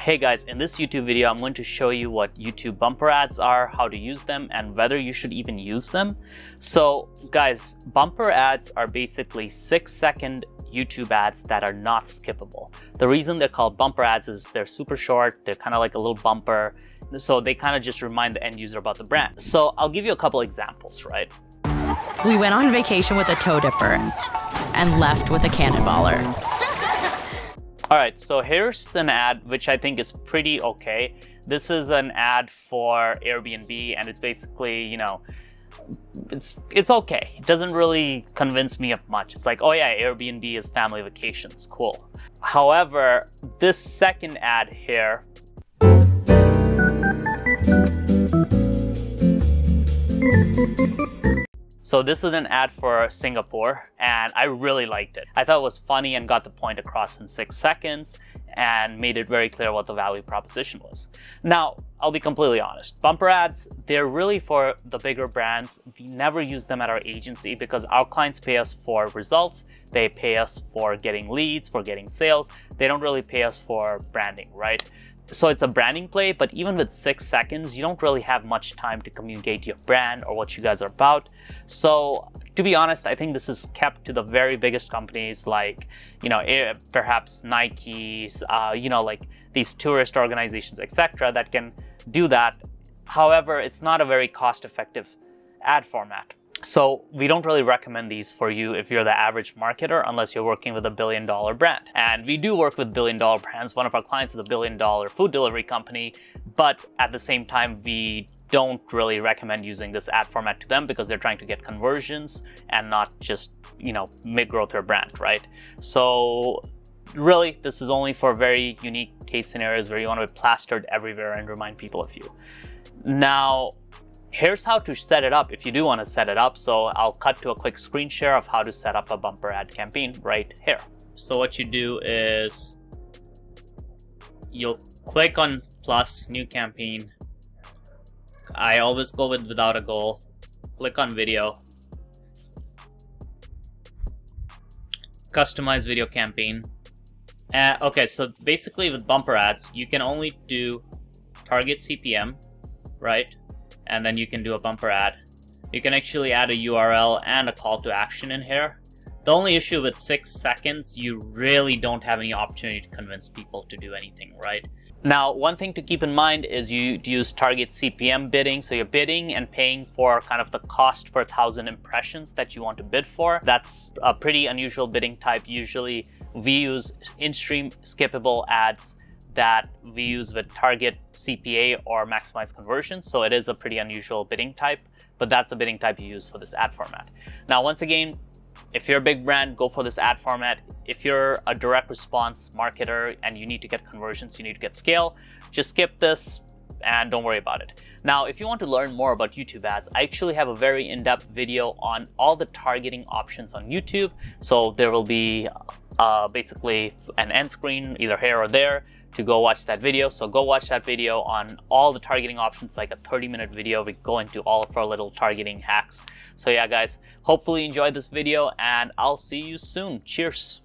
Hey guys, in this YouTube video, I'm going to show you what YouTube bumper ads are, how to use them, and whether you should even use them. So guys, bumper ads are basically 6-second YouTube ads that are not skippable. The reason they're called bumper ads is they're super short, they're kind of like a little bumper, so they kind of just remind the end user about the brand. So I'll give you a couple examples, right? We went on vacation with a toe dipper and left with a cannonballer. All right, so here's an ad which I think is pretty okay. This is an ad for Airbnb, and it's basically, you know, it's okay. It doesn't really convince me of much. It's like, oh yeah, Airbnb is family vacations, cool. However, this second ad here, so this is an ad for Singapore, and I really liked it. I thought it was funny and got the point across in 6 seconds and made it very clear what the value proposition was. Now, I'll be completely honest. Bumper ads, they're really for the bigger brands. We never use them at our agency because our clients pay us for results. They pay us for getting leads, for getting sales. They don't really pay us for branding, right? So it's a branding play, but even with 6 seconds, you don't really have much time to communicate your brand or what you guys are about. So to be honest, I think this is kept to the very biggest companies like, you know, perhaps Nike's, you know, like these tourist organizations, etc., that can do that. However, it's not a very cost-effective ad format. So we don't really recommend these for you if you're the average marketer, unless you're working with a billion-dollar brand. And we do work with billion-dollar brands. One of our clients is a billion-dollar food delivery company, but at the same time, we don't really recommend using this ad format to them because they're trying to get conversions and not just, you know, growth their brand, right? So really, this is only for very unique case scenarios where you want to be plastered everywhere and remind people of you. Now, here's how to set it up if you do want to set it up. So I'll cut to a quick screen share of how to set up a bumper ad campaign right here. So what you do is you'll click on plus, new campaign. I always go with without a goal. Click on video. Customize video campaign. Okay, so basically with bumper ads, you can only do target CPM, right? And then you can do a bumper ad. You can actually add a URL and a call to action in here. The only issue with 6 seconds, you really don't have any opportunity to convince people to do anything, right? Now, one thing to keep in mind is you use target CPM bidding. So you're bidding and paying for kind of the cost per 1,000 impressions that you want to bid for. That's a pretty unusual bidding type. Usually we use in-stream skippable ads that we use with target CPA or maximize conversions. So it is a pretty unusual bidding type, but that's the bidding type you use for this ad format. Now, once again, if you're a big brand, go for this ad format. If you're a direct response marketer and you need to get conversions, you need to get scale, just skip this and don't worry about it. Now, if you want to learn more about YouTube ads, I actually have a very in-depth video on all the targeting options on YouTube. So there will be basically an end screen either here or there to go watch that video. So go watch that video on all the targeting options, like a 30-minute video. We go into all of our little targeting hacks. So yeah, guys, hopefully you enjoyed this video and I'll see you soon. Cheers.